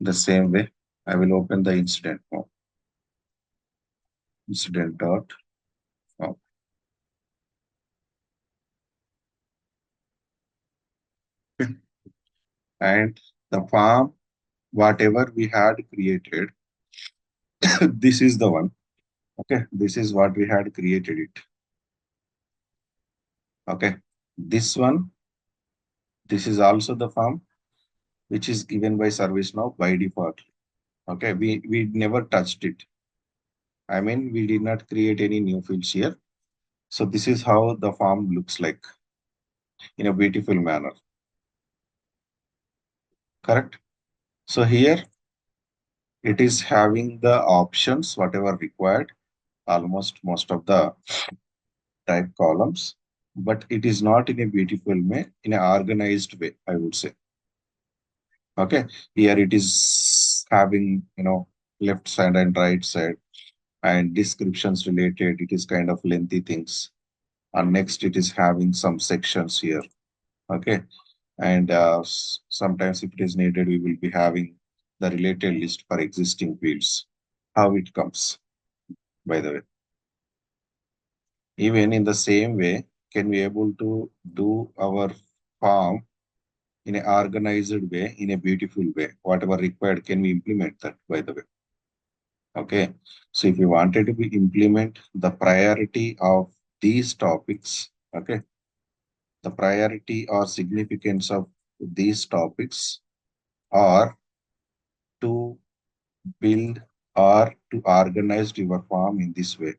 The same way, I will open the incident form. Incident dot form. And the form, whatever we had created, this is the one. Okay, this is what we had created it. Okay, this one, this is also the form which is given by ServiceNow by default. Okay, we never touched it. I mean, we did not create any new fields here. So this is how the form looks like in a beautiful manner. Correct? So here it is having the options, whatever required, almost most of the type columns, but it is not in a beautiful way, in an organized way, I would say. Okay, here it is having, left side and right side and descriptions related. It is kind of lengthy things. And next it is having some sections here. Okay, and sometimes if it is needed, we will be having the related list for existing fields. How it comes, by the way. Even in the same way, can we able to do our form in an organized way, in a beautiful way? Whatever required, can we implement that, by the way? Okay. So if you wanted to be implement the priority of these topics, okay, the priority or significance of these topics are to build or to organize your form in this way.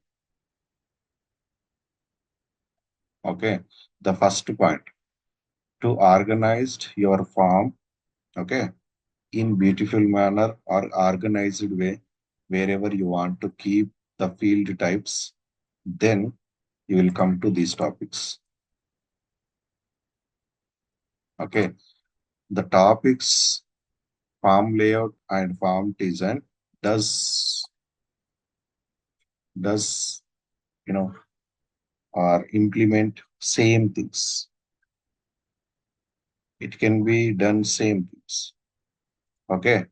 Okay. The first point, to organize your form, okay, in beautiful manner or organized way, wherever you want to keep the field types, then you will come to these topics. Okay. The topics form layout and form design does does or implement same things. It can be done same things. Okay,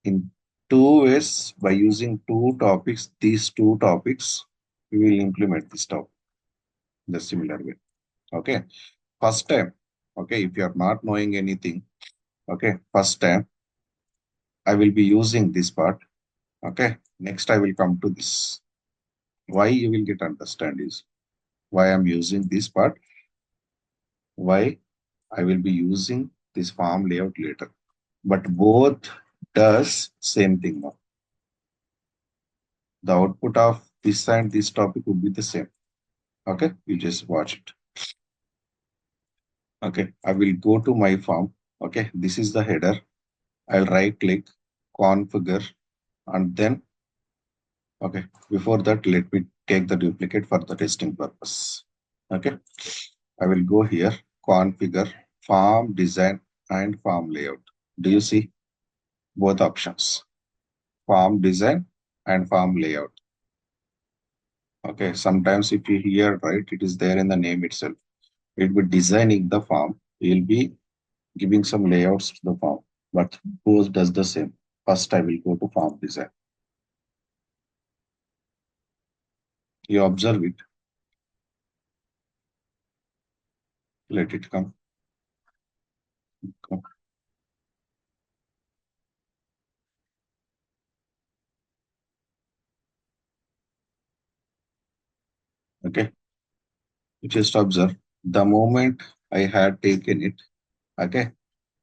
in two ways, by using two topics, these two topics, we will implement this topic the similar way. Okay, first time. Okay, if you are not knowing anything, okay, first time I will be using this part. Okay, next I will come to this. Why you will get understand is why I'm using this part, why I will be using this form layout later. But both does same thing now. The output of this and this topic would be the same. Okay, you just watch it. Okay, I will go to my form. Okay, this is the header. I'll right click, configure, and then, okay, before that, let me take the duplicate for the testing purpose. Okay, I will go here, configure, form design, and form layout. Do you see both options? Form design and form layout. Okay, sometimes if you hear, right, it is there in the name itself. It will be designing the form. You'll be giving some layouts to the form, but both does the same. First, I will go to form design. You observe it. Let it come. Okay, you just observe. The moment I had taken it, okay,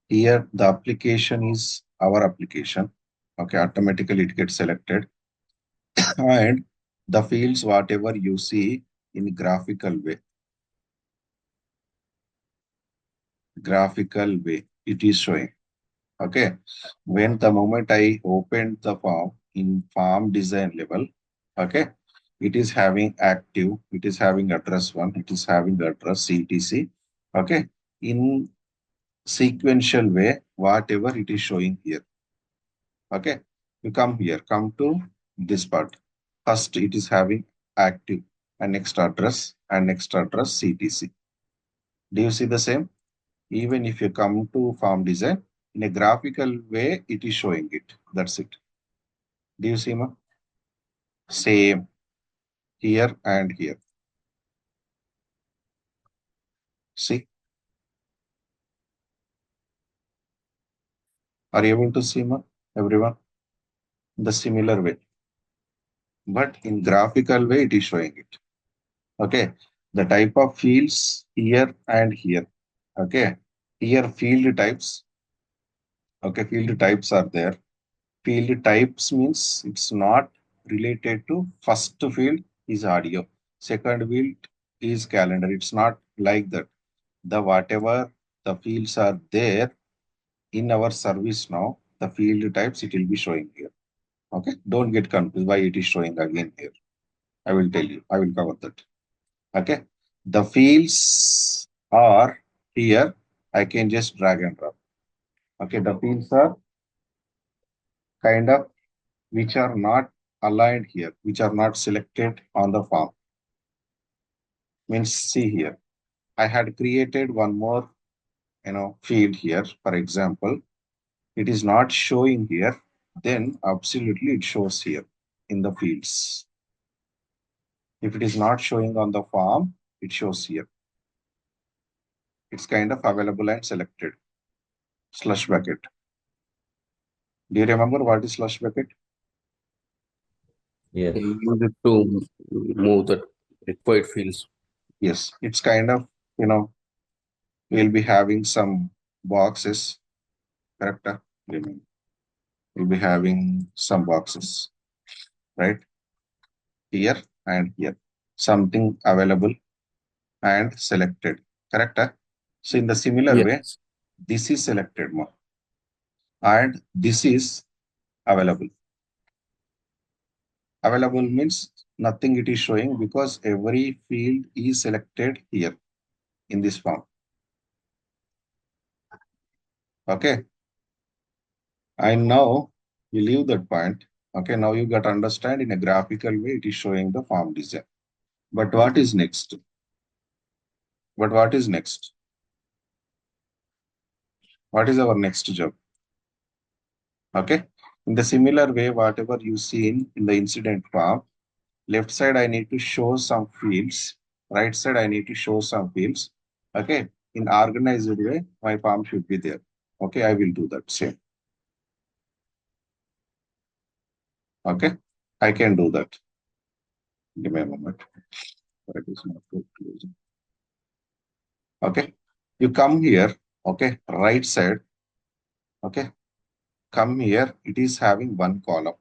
here the application is our application. Okay, automatically it gets selected. And the fields, whatever you see in graphical way, it is showing. Okay. When the moment I opened the form in form design level, okay, it is having active, it is having address one, it is having address CTC. Okay. In sequential way, whatever it is showing here. Okay. You come here, come to this part. First, it is having active and next address CTC. Do you see the same? Even if you come to form design, In a graphical way, it is showing it. That's it. Do you see, ma? Same here and here. See? Are you able to see, ma? Everyone? The similar way. But in graphical way, it is showing it. Okay. The type of fields here and here. Okay. Here field types. Okay. Field types are there. Field types means it's not related to first field is audio. Second field is calendar. It's not like that. The whatever the fields are there in our service now, the field types it will be showing here. Okay. Don't get confused why it is showing again here. I will tell you. I will cover that. Okay. The fields are here. I can just drag and drop. Okay. The fields are kind of which are not aligned here, which are not selected on the form. Means see here. I had created one more, field here. For example, it is not showing here. Then absolutely it shows here in the fields. If it is not showing on the form, it shows here. It's kind of available and selected. Slush bucket. Do you remember what is slush bucket? Yes. We use it to move the required fields. Yes, it's kind of, we'll be having some boxes, correct? We'll be having some boxes, right? Here and here. Something available and selected, correct? So in the similar way, Yes. this is selected more and this is available. Available means nothing it is showing because every field is selected here in this form. Okay. And now we leave that point. Okay. Now you got to understand in a graphical way, it is showing the form design. But what is next? But what is next? What is our next job? Okay. In the similar way, whatever you see in the incident form, left side, I need to show some fields. Right side, I need to show some fields. Okay. In organized way, my form should be there. Okay. I will do that same. Okay. I can do that. Give me a moment. That is not good. Okay. You come here. Okay. Right side. Okay. Come here. It is having one column.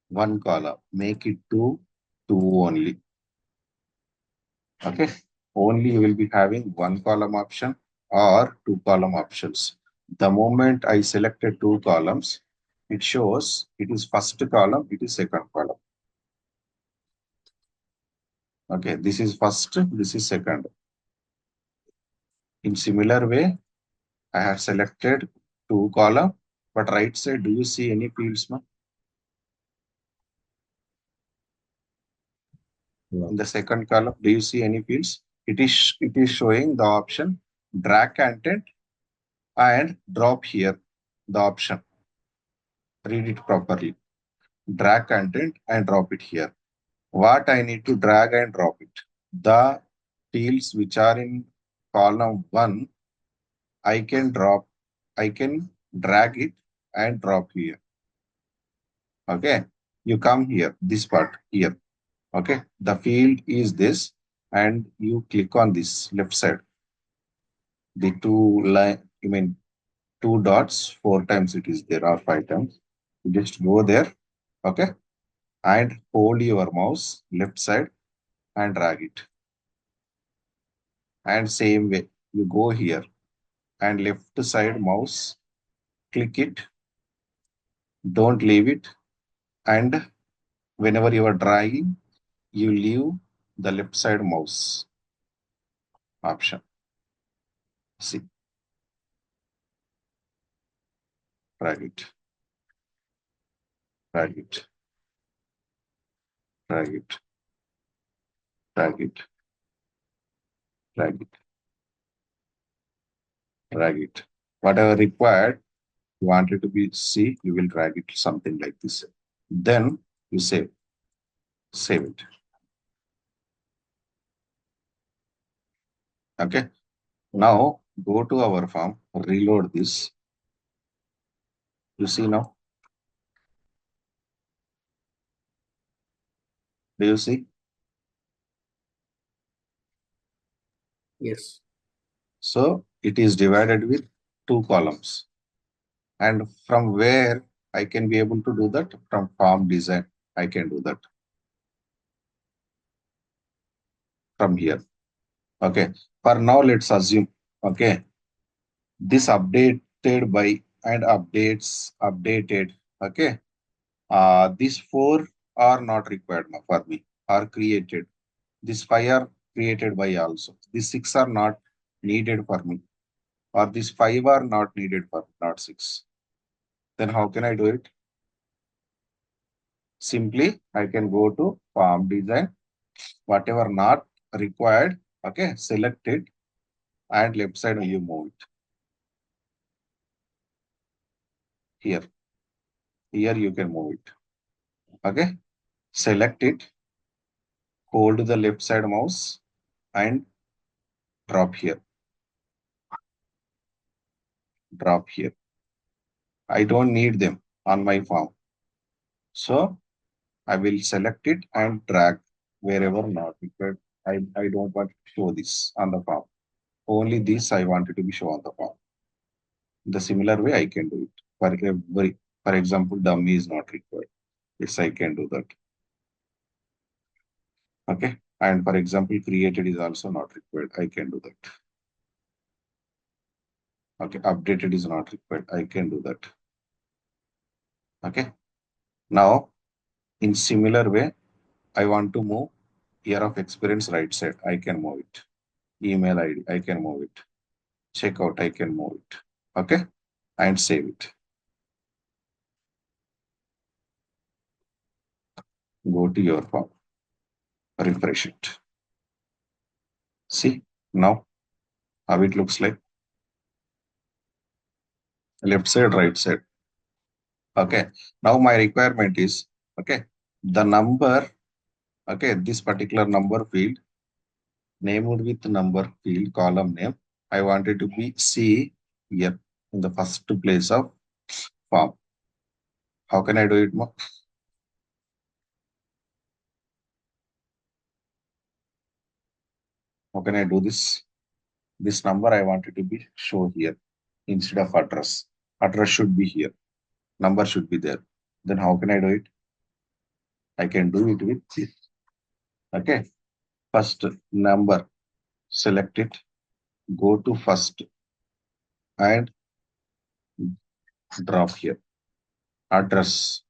One column. Make it two only. Okay. Only you will be having one column option or two column options. The moment I selected two columns, it shows it is first column, it is second column. Okay. This is first, this is second. In similar way, I have selected two column, but right side, do you see any fields, ma? No. In the second column, do you see any fields? It is showing the option drag content and drop here the option. Read it properly. Drag content and drop it here. What I need to drag and drop it? The fields which are in column 1, I can drag it and drop here. Okay. You come here, this part here. Okay. The field is this and you click on this left side. The two dots, 4 times it is there or 5 times. You just go there. Okay. And hold your mouse left side and drag it. And same way, you go here and left side mouse, click it, don't leave it. And whenever you are dragging, you leave the left side mouse option. See, drag it, drag it, drag it, drag it, drag it, drag it. Whatever required, you want it to be C, you will drag it something like this. Then you save it. Okay. Now go to our form, reload this. You see now? Do you see? Yes. So it is divided with two columns. And from where I can be able to do that? From form design, I can do that from here. Okay. For now, let's assume, okay, this updated by and updated. Okay. These four are not required now for me, are created. These five are created by also. These six are not needed for me, or these five are not needed for not six. Then how can I do it? Simply, I can go to form design, whatever not required, okay, select it, and left side you move it here. Here you can move it. Okay, select it, hold the left side mouse, and drop here. Drop here. I don't need them on my form. So I will select it and drag wherever not required. I don't want to show this on the form. Only this I wanted to be shown on the form. The similar way I can do it. For example, dummy is not required. Yes, I can do that. Okay. And for example, created is also not required. I can do that. Okay. Updated is not required. I can do that. Okay. Now, in similar way, I want to move year of experience right side. I can move it. Email ID. I can move it. Checkout. I can move it. Okay. And save it. Go to your form. Refresh it. See now how it looks like. Left side, right side. Okay. Now my requirement is, okay, the number, okay, this particular number field, named with number field, column name, I want it to be C here in the first place of form. How can I do it, Mo? How can I do this? This number I want it to be show here instead of address. Address should be here. Number should be there. Then how can I do it? I can do it with this. Okay. First number, select it, go to first and drop here. Address,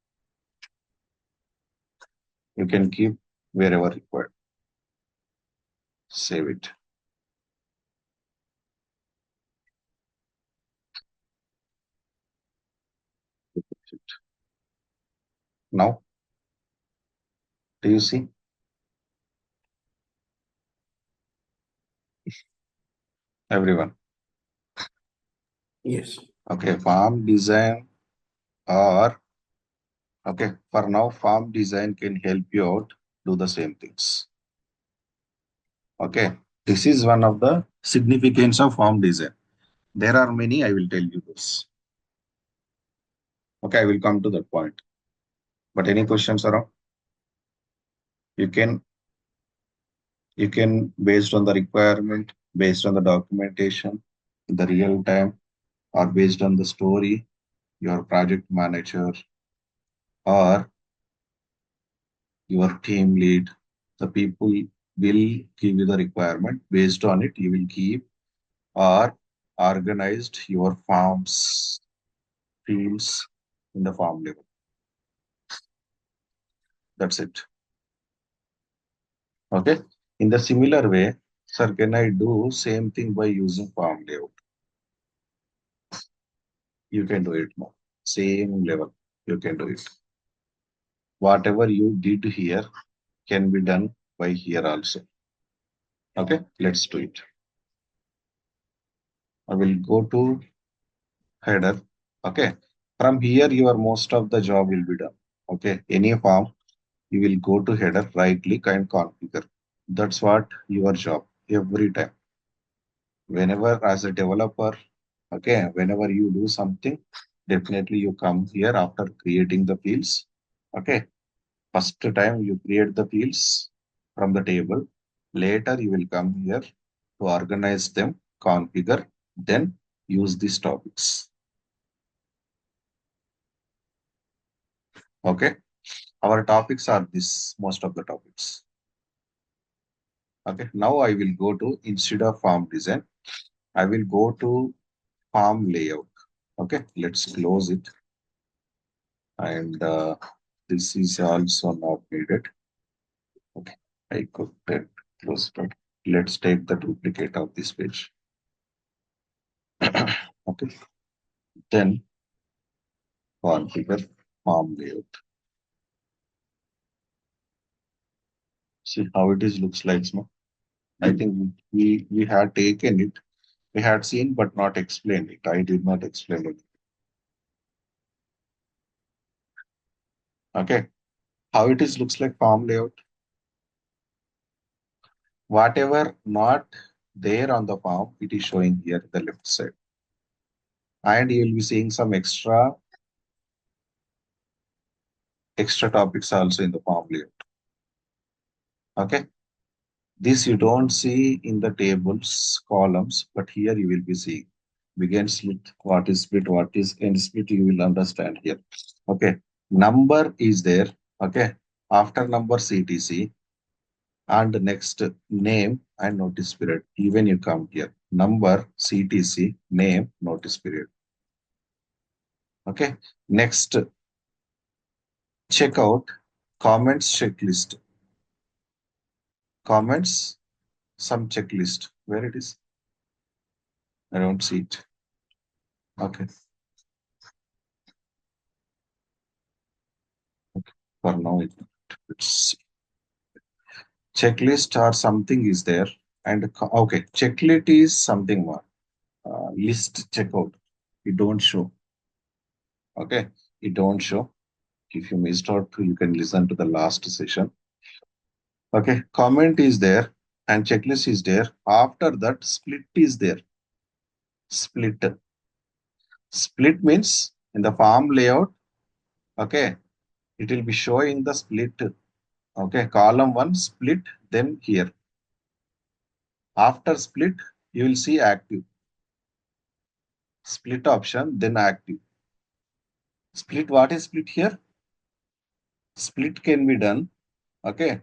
you can keep wherever required. Save it. Now, do you see everyone? Yes. Okay, farm design or okay, for now, farm design can help you out do the same things. Okay, this is one of the significance of farm design. There are many, I will tell you this. Okay, I will come to that point. But any questions around? You can based on the requirement, based on the documentation, the real time, or based on the story, your project manager or your team lead, the people will give you the requirement. Based on it, you will keep or organized your farms, fields in the farm level. That's it. Okay. In the similar way, sir, can I do same thing by using farm layout? You can do it now. Same level. You can do it. Whatever you did here can be done by here also. Okay, let's do it. I will go to header. Okay. From here, your most of the job will be done. Okay. Any form, you will go to header, right click and configure. That's what your job every time. Whenever as a developer, okay, whenever you do something, definitely you come here after creating the fields. Okay. First time you create the fields from the table. Later you will come here to organize them, configure, then use these topics. Okay. Our topics are this, most of the topics. Okay. Now I will go to, instead of form design, I will go to form layout. Okay. Let's close it. And this is also not needed. Okay. I could close it. Let's take the duplicate of this page. Okay. Then configure form layout. See how it is looks like. No? I think we had taken it. We had seen but not explained it. I did not explain it. Okay. How it is looks like form layout. Whatever not there on the form, it is showing here the left side. And you will be seeing some extra topics also in the form layout. Okay. This you don't see in the tables, columns, but here you will be seeing. Begin split, what is end split, you will understand here. Okay. Number is there. Okay. After number CTC and next name and notice period. Even you come here. Number, CTC, name, notice period. Okay. Next, checkout, comments checklist. Comments, some checklist. Where it is? I don't see it. Okay. Okay. For now, it's checklist or something is there. And okay, checklist is something more. List checkout. It don't show. Okay. It don't show. If you missed out, you can listen to the last session. Okay. Comment is there and checklist is there. After that, split is there. Split. Split means in the form layout. Okay. It will be showing the split. Okay. Column one split, then here. After split, you will see active. Split option, then active. Split, what is split here? Split can be done. Okay.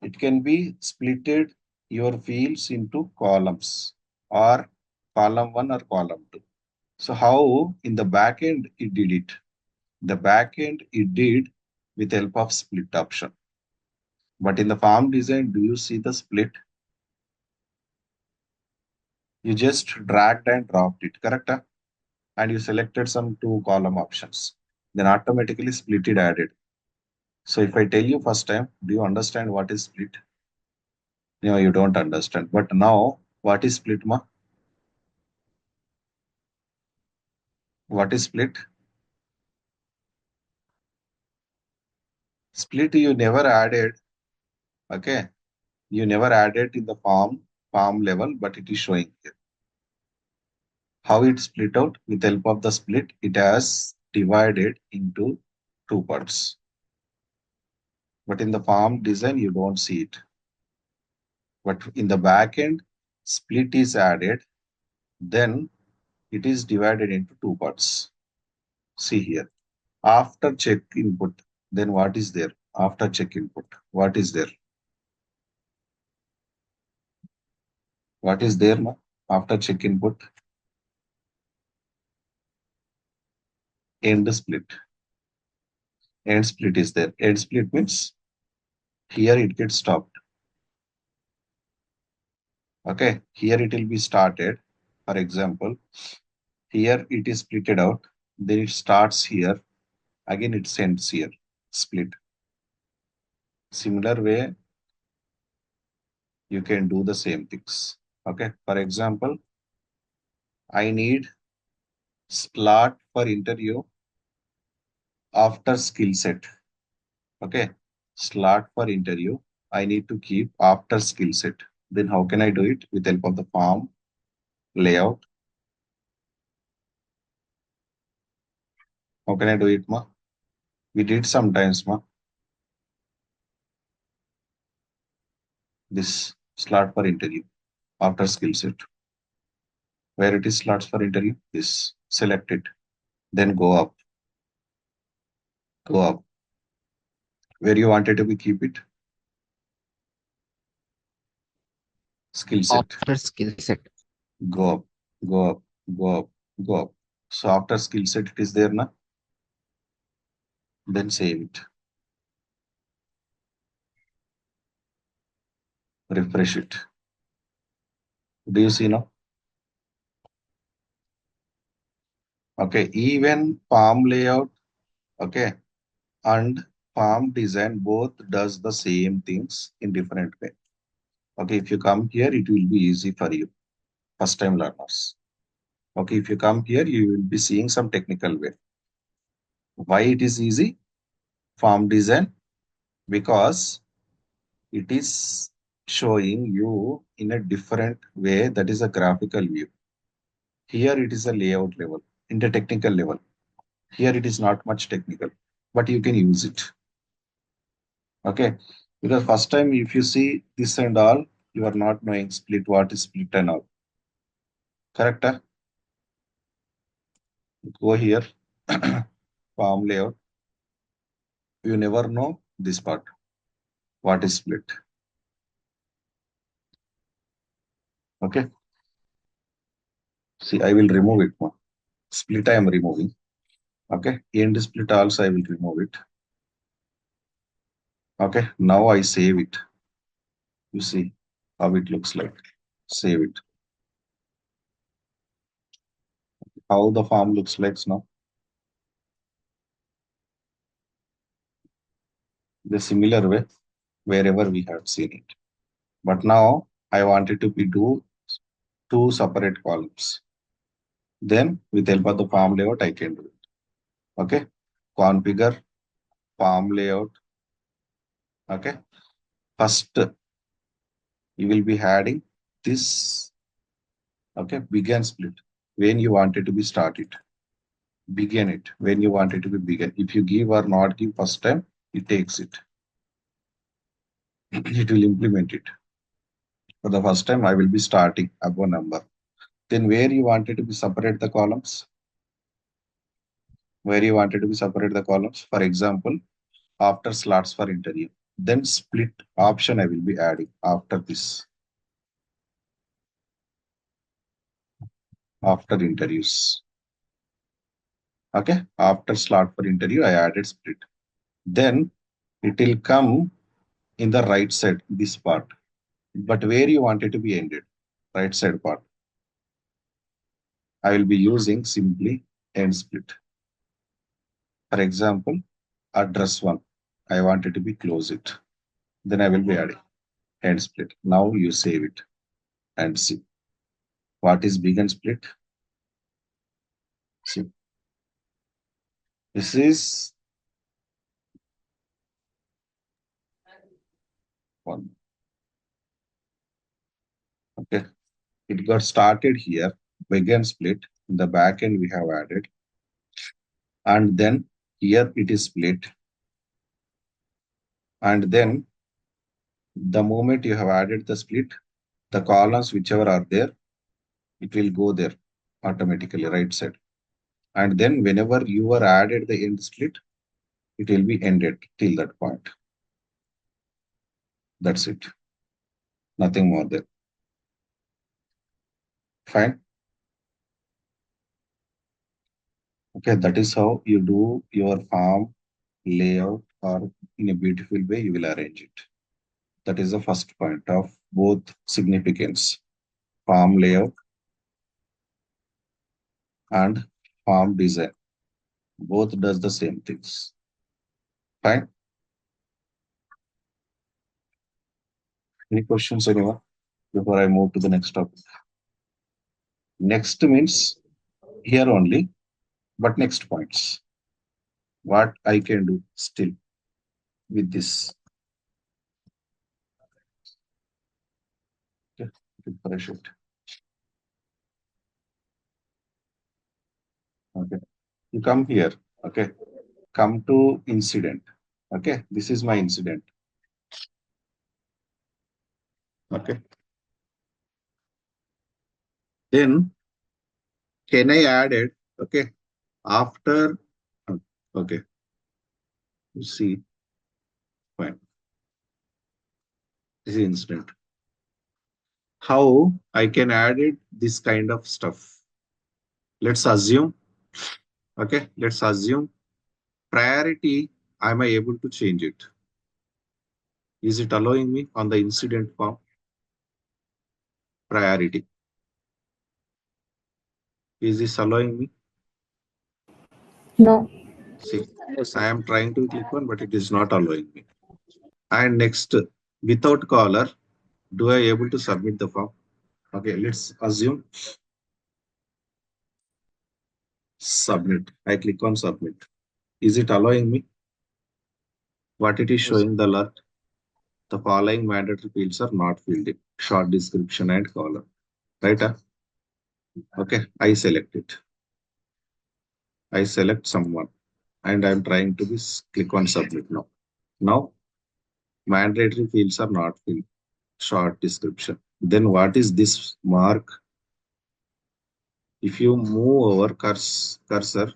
It can be splitted your fields into columns or column one or column two. So how in the backend it did it? The backend it did with help of split option. But in the farm design, do you see the split? You just dragged and dropped it, correct? And you selected some two column options. Then automatically split it added. So if I tell you first time, do you understand what is split? No, you don't understand. But now, what is split, ma? What is split? Split you never added. Okay. You never added in the farm level, but it is showing here. How it split out? With help of the split, it has divided into two parts. But in the farm design, you don't see it. But in the back end, split is added, then it is divided into two parts. See here. After check input, then what is there? After check input, what is there? What is there now? After check input, end split. End split is there. End split means here it gets stopped. Okay, here it will be started. For example, here it is splitted out. Then it starts here. Again, it ends here. Split. Similar way, you can do the same things. Okay, for example, I need slot for interview after skill set. Okay. Slot for interview. I need to keep after skill set. Then how can I do it? With help of the form layout. How can I do it, ma? We did sometimes, ma. This slot for interview after skill set. Where it is slots for interview? This. Select it. Then go up. Go up. Where you wanted to be keep it? Skill set. After skill set. Go up. Go up. Go up. Go up. So after skill set it is there now. Then save it. Refresh it. Do you see now? Okay. Even palm layout. Okay. And palm design both does the same things in different way. Okay. If you come here, it will be easy for you. First time learners. Okay. If you come here, you will be seeing some technical way. Why it is easy? Farm design, because it is showing you in a different way, that is a graphical view. Here it is a layout level, in the technical level. Here it is not much technical, but you can use it. Okay, because first time if you see this and all, you are not knowing split, what is split and all. Correct? Huh? Go here, farm layout. You never know this part. What is split? Okay. See, I will remove it now. Split I am removing. Okay. End split also I will remove it. Okay. Now I save it. You see how it looks like. Save it. How the farm looks like now. The similar way wherever we have seen it. But now I wanted to be do two separate columns. Then with help of the farm layout, I can do it. Okay. Configure farm layout. Okay. First, you will be adding this. Okay. Begin split. When you want it to be started. Begin it. When you want it to be begin. If you give or not give first time, it takes it. It will implement it. For the first time, I will be starting above number. Then where you wanted to be separate the columns? Where you wanted to be separate the columns? For example, after slots for interview. Then split option I will be adding after this. After interviews. Okay. After slot for interview, I added split. Then it will come in the right side, this part. But where you want it to be ended? Right side part. I will be using simply end split. For example, address one. I want it to be close it. Then I will be adding end split. Now you save it and see what is begin split. See, this is one. Okay, it got started here. Begin split. In the back end we have added, and then here it is split. And then the moment you have added the split, the columns whichever are there, it will go there automatically right side. And then whenever you are added the end split, it will be ended till that point. That's it. Nothing more there. Fine. Okay, that is how you do your farm layout, or in a beautiful way you will arrange it. That is the first point of both significance. Farm layout and farm design. Both does the same things. Fine. Any questions, anyone, before I move to the next topic? Next means here only. But next points, what I can do still with this. Okay, refresh it. Okay, you come here. Okay, come to incident. Okay, this is my incident. Okay, then can I add it? Okay, after. Okay, you see, fine. This is incident. How I can add it? This kind of stuff. Let's assume. Okay, let's assume priority. Am I able to change it? Is it allowing me on the incident form? Priority. Is this allowing me? No. See, Yes, I sir. am trying to click on, but it is not allowing me. And next, without caller, do I able to submit the form? Okay, let's assume submit. I click on submit. Is it allowing me? What it is No, sir. showing the alert? The following mandatory fields are not filled in. Short description and column. Right? Okay, I select it. I select someone and I'm trying to click on submit now. Now, mandatory fields are not filled. Short description. Then what is this mark? If you move over cursor,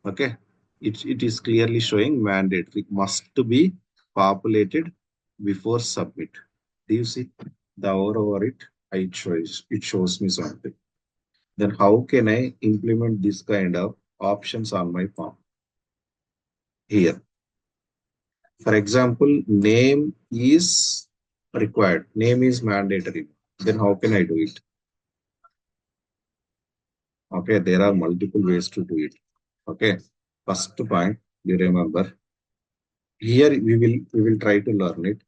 okay, it is clearly showing mandatory must to be populated before submit. Do you see the over it? It shows me something. Then how can I implement this kind of options on my form? Here, for example, name is required. Name is mandatory. Then how can I do it? Okay, there are multiple ways to do it. Okay, first point you remember. Here we will try to learn it.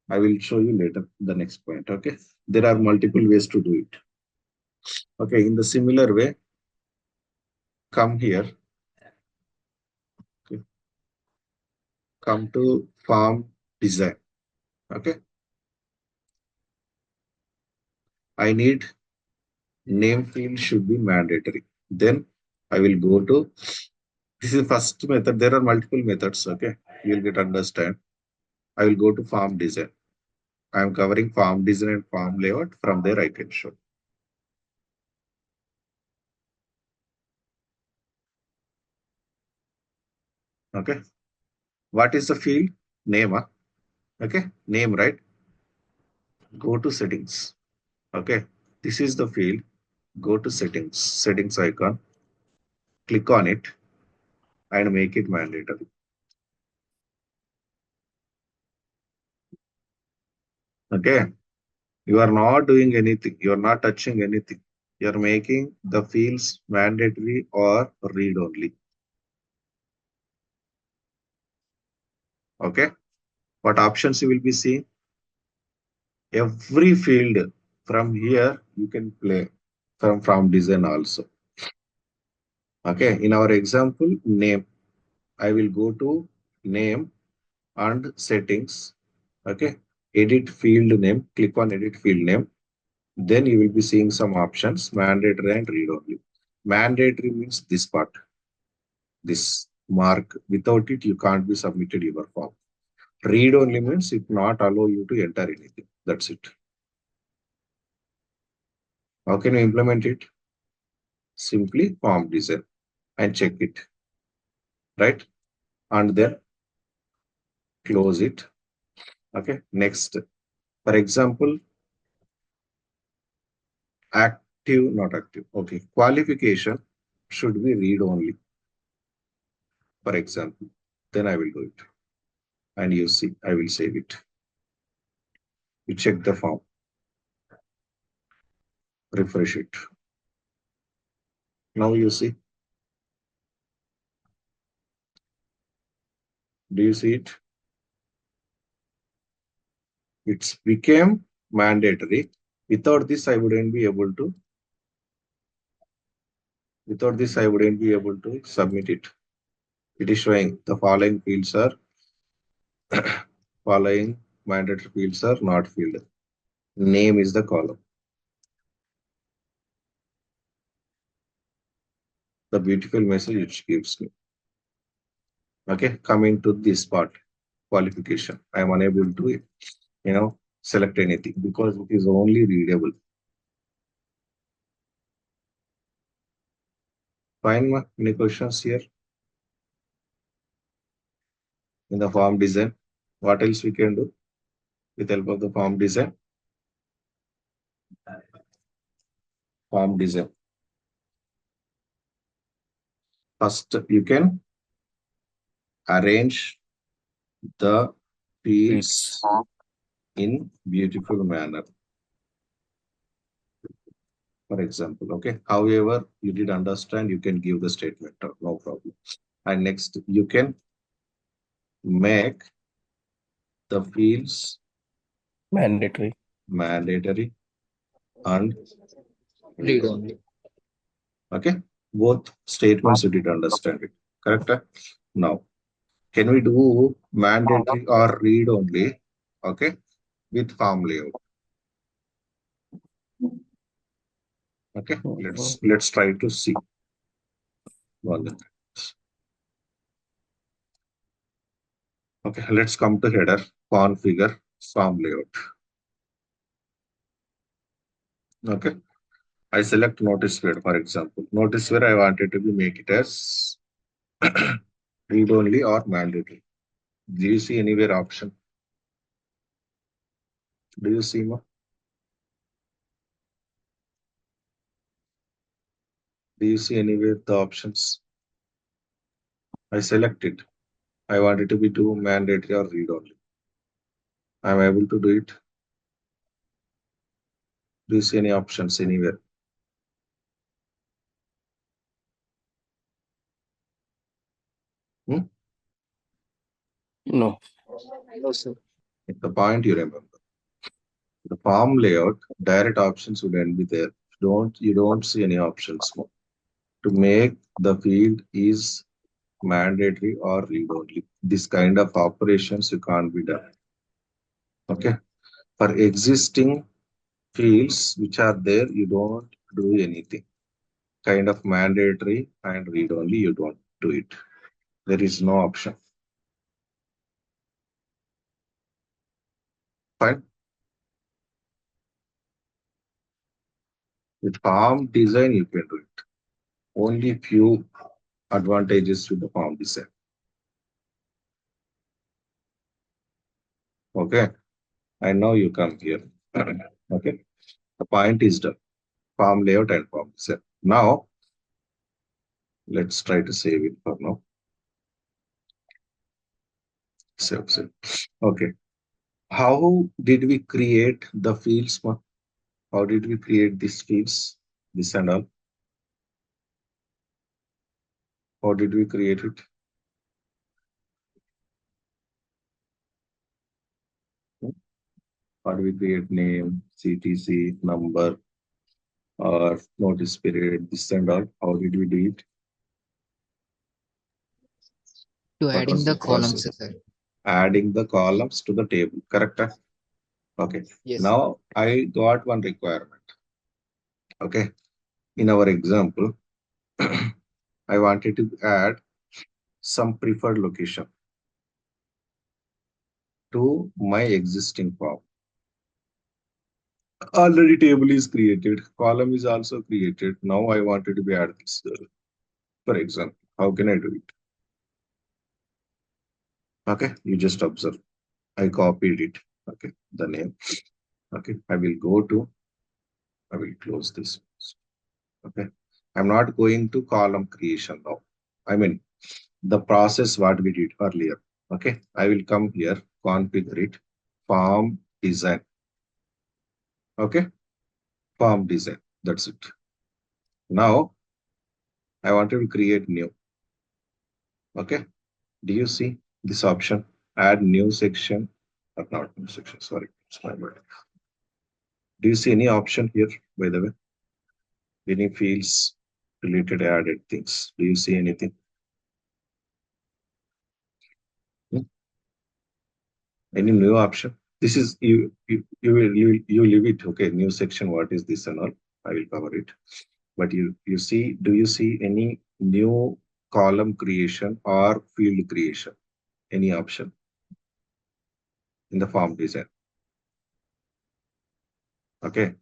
I will show you later the next point. Okay, there are multiple ways to do it. Okay, in the similar way, come here. Okay, come to form design. Okay, I need name field should be mandatory. Then I will go to this is first method. There are multiple methods. Okay, you will get understand. I will go to form design. I am covering form design and form layout. From there, I can show. Okay, what is the field? Name. Okay, name, right? Go to settings. Okay, this is the field. Go to settings, settings icon, click on it and make it mandatory. Okay, you are not doing anything. You are not touching anything. You are making the fields mandatory or read only. Okay, what options you will be seeing? Every field from here you can play from design also. Okay, in our example, name. I will go to name and settings. Okay, edit field name. Click on edit field name. Then you will be seeing some options, mandatory and read only. Mandatory means this part, this mark. Without it, you can't be submitted your form. Read only means it not allow you to enter anything. That's it. How can you implement it? Simply form design and check it, right? And then close it. Okay. Next, for example, active, not active. Okay. Qualification should be read only, for example. Then I will do it. And you see, I will save it. You check the form, refresh it. Now you see, do you see it? It's became mandatory. Without this, I wouldn't be able to Without this, I wouldn't be able to submit it. It is showing the following fields are following mandatory fields are not filled. Name is the column. The beautiful message it gives me. Okay, coming to this part, qualification. I am unable to, select anything because it is only readable. Fine, any questions here in the form design? What else we can do with help of the form design? Form design. First, you can arrange the Fields. fields in beautiful manner. For example, okay. However, you did understand, you can give the statement, no problem. And next, you can make the fields Mandatory. mandatory and read Read only. only. Okay, both statements you did understand it, correct? Now, can we do mandatory or read only? Okay, with form layout. Okay, Mhm. let's try to see one minute. Okay, let's come to header, configure, form layout. Okay, I select notice where, for example. Notice where I wanted to be make it as read only or mandatory. Do you see anywhere option? Do you see more? Do you see anywhere the options? I select it. I want it to be do mandatory or read only. I'm able to do it. Do you see any options anywhere? Hmm? No. No, sir. The point you remember. The form layout, direct options wouldn't be there. You don't see any options more. To make the field is mandatory or read only. This kind of operations you can't be done. Okay. For existing fields which are there, you don't do anything. Kind of mandatory and read only, you don't do it. There is no option. Fine. With form design, you can do it. Only few advantages with the form design. Okay. And now you come here. Okay. The point is done. Form layout and form design. Now, let's try to save it for now. Save. Okay. How did we create the fields? How did we create these fields? This and all. How did we create it? Hmm? How do we create name, CTC, number, or notice period, this and all? How did we do it? To What adding was the the columns, process? sir. Adding the columns to the table, correct? Okay. Yes. Now I got one requirement. Okay. In our example, I wanted to add some preferred location to my existing form. Already table is created, column is also created. Now I wanted to be add this. For example, how can I do it? Okay, you just observe. I copied it. Okay, the name. Okay, I will close this. Okay, I'm not going to column creation now. I mean, the process what we did earlier. Okay, I will come here, configure it, form design. Okay, form design. That's it. Now I wanted to create new. Okay, do you see this option? Add new section, or not new section, sorry, it's my bad. Do you see any option here, by the way? Any fields Deleted, added things. Do you see anything? Hmm? Any new option? This is you leave it. Okay, new section. What is this and all? I will cover it. But you see, do you see any new column creation or field creation? Any option in the form design? Okay.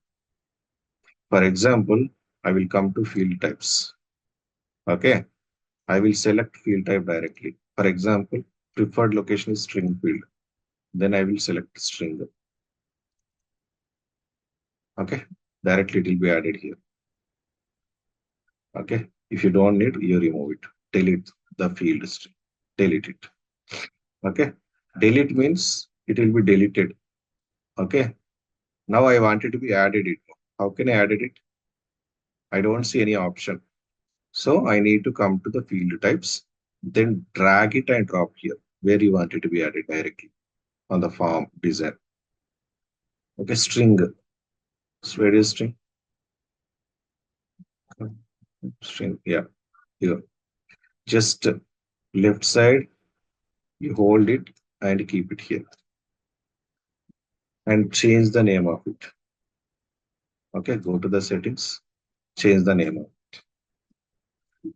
For example, I will come to field types. Okay. I will select field type directly. For example, preferred location is string field. Then I will select string. Okay. Directly it will be added here. Okay. If you don't need, you remove it. Delete the field string. Delete it. Okay. Delete means it will be deleted. Okay. Now I want it to be added it. How can I add it? I don't see any option. So I need to come to the field types, then drag it and drop here where you want it to be added directly on the form design. Okay, string. So where is string? String. Yeah, here. Just left side, you hold it and keep it here and change the name of it. Okay, go to the settings, change the name of it.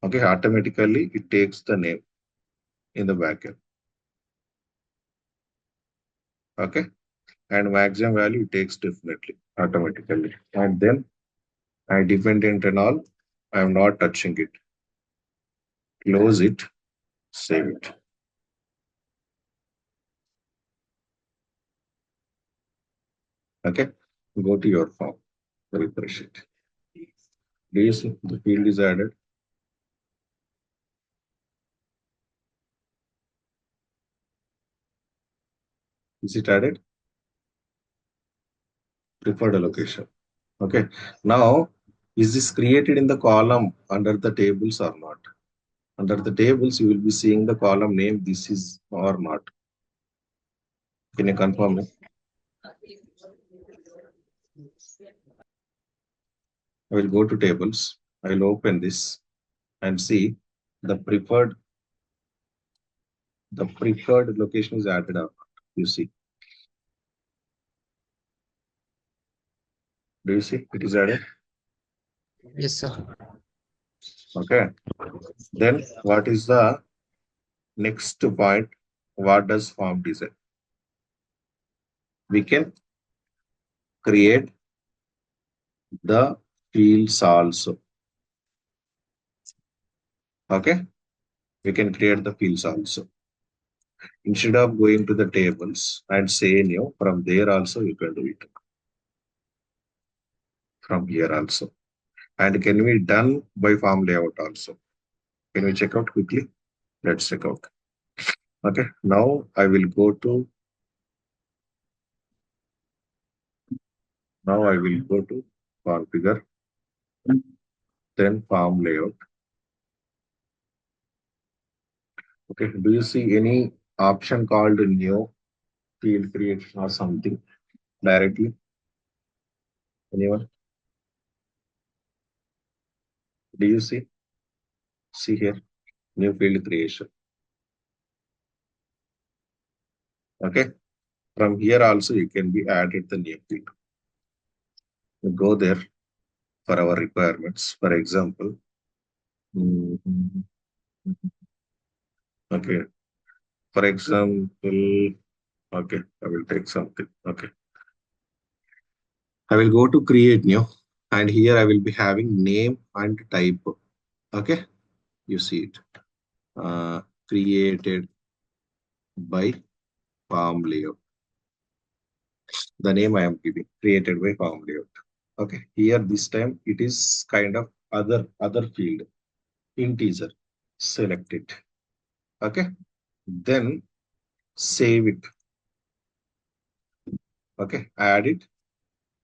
Okay, automatically it takes the name in the backend. Okay, and maximum value it takes definitely automatically. And then I dependent and all, I am not touching it. Close it, save it. Okay, go to your form, refresh it. Do you see the field is added? Is it added? Preferred allocation. Okay, now is this created in the column under the tables or not? Under the tables, you will be seeing the column name. This is or not. Can you confirm it? I will go to tables. I will open this and see the preferred location is added or not. You see. Do you see it is added? Yes, sir. Okay. Then what is the next point? What does form design? We can create the fields also. Okay. We can create the fields also. Instead of going to the tables and say new, from there also you can do it. From here also. And can be done by form layout also. Can we check out quickly? Let's check out. Okay. Now I will go to configure, then form layout. Okay. Do you see any option called new field creation or something directly? Anyone? Do you see? See here, new field creation. Okay. From here also you can be added the new field. You go there for our requirements. For example, mm, okay. For example, okay, I will take something. Okay. I will go to create new and here I will be having name and type. Okay. You see it. Created by form layout. The name I am giving created by form layout. Okay. Here this time it is kind of other field integer. Select it. Okay. Then save it. Okay. Add it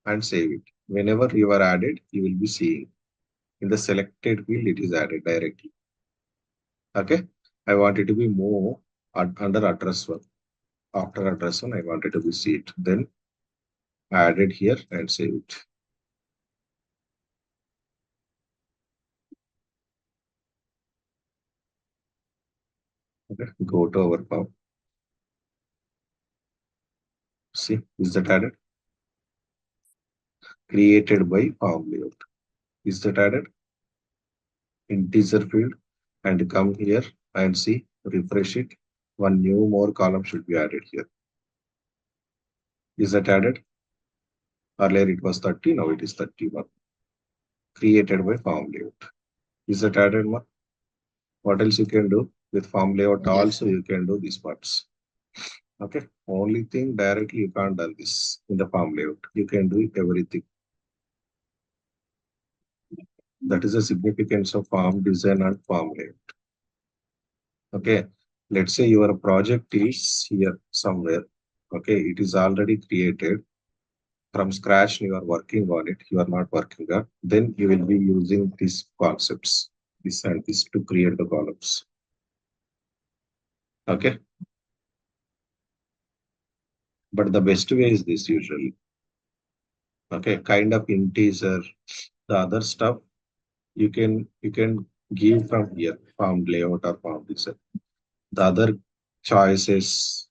and save it. Whenever you are added, you will be seeing in the selected field it is added directly. Okay. I want it to be more under address one. After address one, I want it to be see it. Then add it here and save it. Okay, go to our form. See, is that added? Created by form layout. Is that added? Integer field, and come here and see, refresh it. One new more column should be added here. Is that added? Earlier it was 30, now it is 31. Created by form layout. Is that added one? What else you can do? With form layout Yes, also sir. you can do these parts. Okay. Only thing directly you can't do this in the form layout. You can do everything. That is the significance of form design and form layout. Okay. Let's say your project is here somewhere. Okay. It is already created from scratch. You are working on it. You are not working on. Then you will be using these concepts, this and this to create the columns. Okay. But the best way is this usually. Okay. Kind of integer. The other stuff you can give from here, form layout or form design. The other choices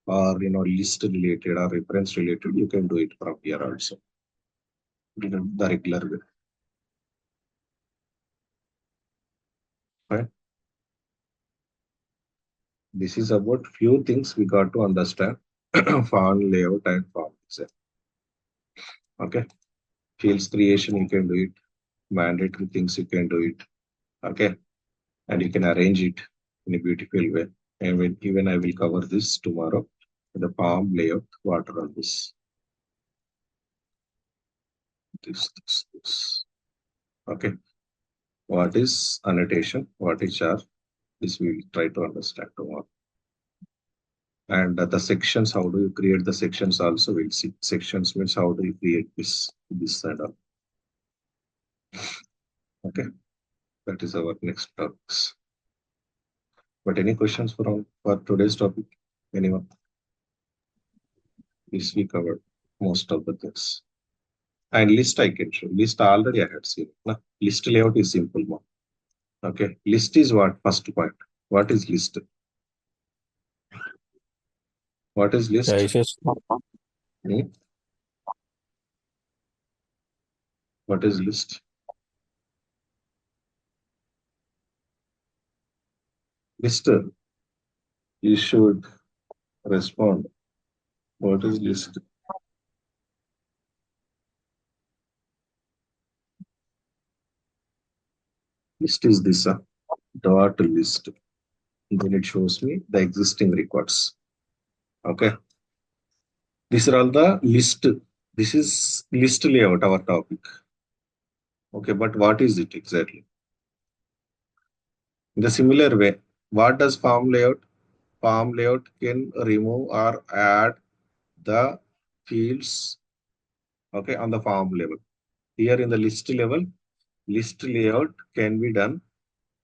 or list related or reference related, you can do it from here also. The regular way. Right? This is about few things we got to understand. Form layout and form design. Okay. Fields creation, you can do it. Mandatory things, you can do it. Okay. And you can arrange it in a beautiful way. And even I will cover this tomorrow. The form layout, what are this? This. Okay. What is annotation? What is char? This we will try to understand tomorrow. And the sections, how do you create the sections also? We'll see. Sections means how do you create this and all. Okay. That is our next topics. But any questions for today's topic? Anyone? This we covered most of the things. And list I can show. List already I had seen. No? List layout is simple one. Okay. List is what? First point. What is list? What is Yeah, list? it's just Hmm? What is list? List. You should respond. What is list? List is this dot list. Then it shows me the existing records. Okay. These are all the list. This is list layout, our topic. Okay, but what is it exactly? In the similar way, what does form layout? Form layout can remove or add the fields, okay, on the form level. Here in the list level, list layout can be done.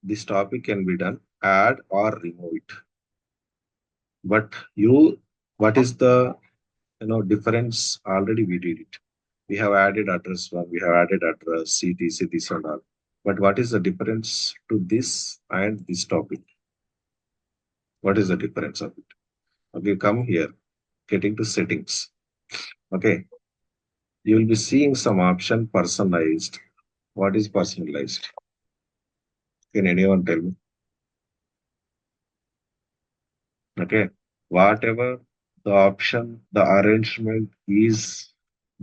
This topic can be done, add or remove it. But what is the difference? Already we did it. We have added address one, we have added address, city, cities and all. But what is the difference to this and this topic? What is the difference of it? Okay, come here, getting to settings. Okay, you will be seeing some option personalized. What is personalized? Can anyone tell me? Okay, whatever the option, the arrangement is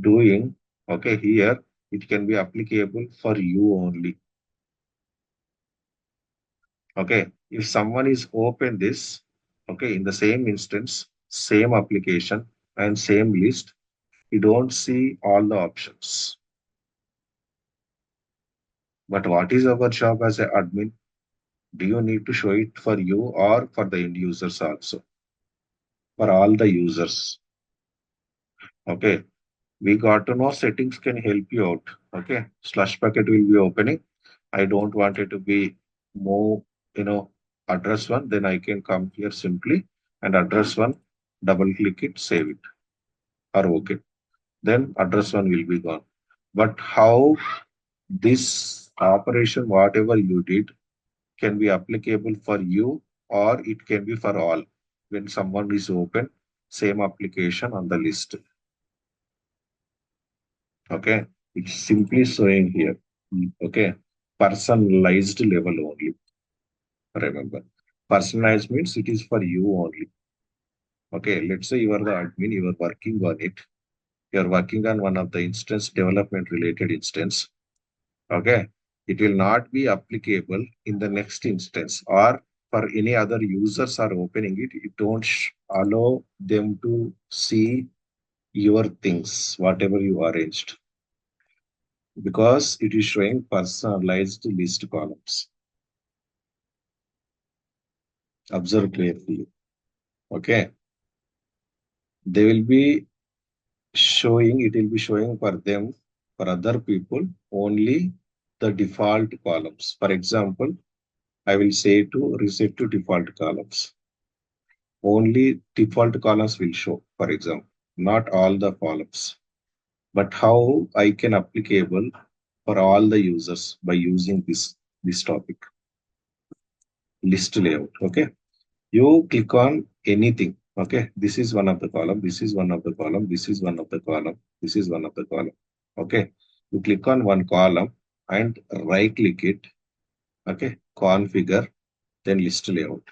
doing, okay, here it can be applicable for you only. Okay, if someone is open this, okay, in the same instance, same application and same list, you don't see all the options. But what is our job as an admin? Do you need to show it for you or for the end users also? For all the users. Okay, we got to know settings can help you out. Okay, slush bucket will be opening. I don't want it to be more, address one. Then I can come here simply and address one, double click it, save it, or okay. Then address one will be gone. But how this operation, whatever you did, can be applicable for you or it can be for all. When someone is open, same application on the list. Okay, it's simply showing here. Okay, personalized level only. Remember, personalized means it is for you only. Okay, let's say you are the admin, you are working on it. You are working on one of the instance development related instance. Okay, it will not be applicable in the next instance or for any other users are opening it. It don't allow them to see your things, whatever you arranged, because it is showing personalized list columns. Observe carefully. Okay, they will be showing, it will be showing for them, for other people, only the default columns. For example, I will say to reset to default columns. Only default columns will show, for example, not all the columns. But how I can applicable for all the users by using this topic, list layout. Okay, you click on anything. Okay, this is one of the column, this is one of the column, this is one of the column, this is one of the column. Okay, you click on one column and right click it. Okay, configure, then list layout.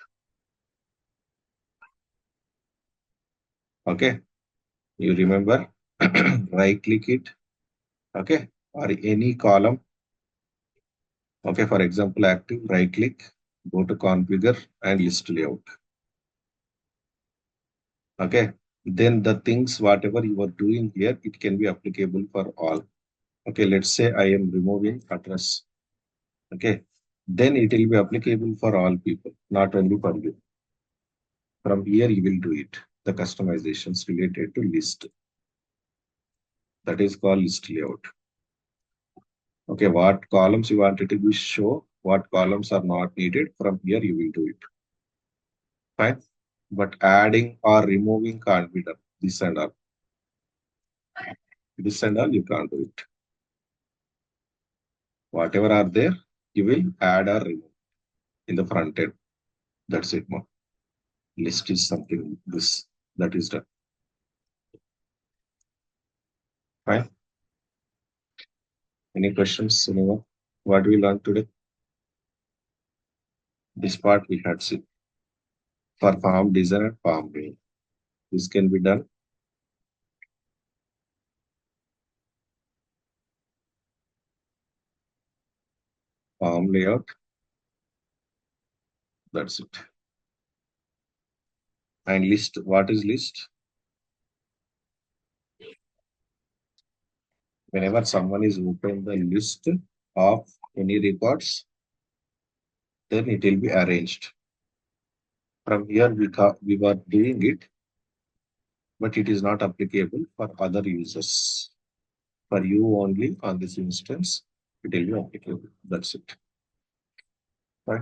Okay, you remember, right click it. Okay, or any column. Okay, for example, active, right click, go to configure and list layout. Okay, then the things whatever you are doing here, it can be applicable for all. Okay, let's say I am removing address. Okay, then it will be applicable for all people, not only for you. From here you will do it, the customizations related to list. That is called list layout. Okay, what columns you wanted to be show, what columns are not needed, from here you will do it. Fine. But adding or removing can't be done. This and all. This and all you can't do it. Whatever are there, you will add or remove in the front end. That's it, more. List is something this that is done. Fine. Any questions, anyone? What we learned today? This part we had seen. For farm design and farm layout. This can be done. Farm layout. That's it. And list, what is list? Whenever someone is open the list of any records, then it will be arranged. From here we were doing it, but it is not applicable for other users. For you only on this instance, it will be applicable. That's it. Right?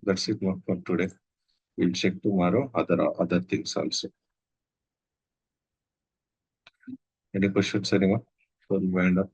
That's it for today. We'll check tomorrow other things also. Any questions, anyone? So we wind up.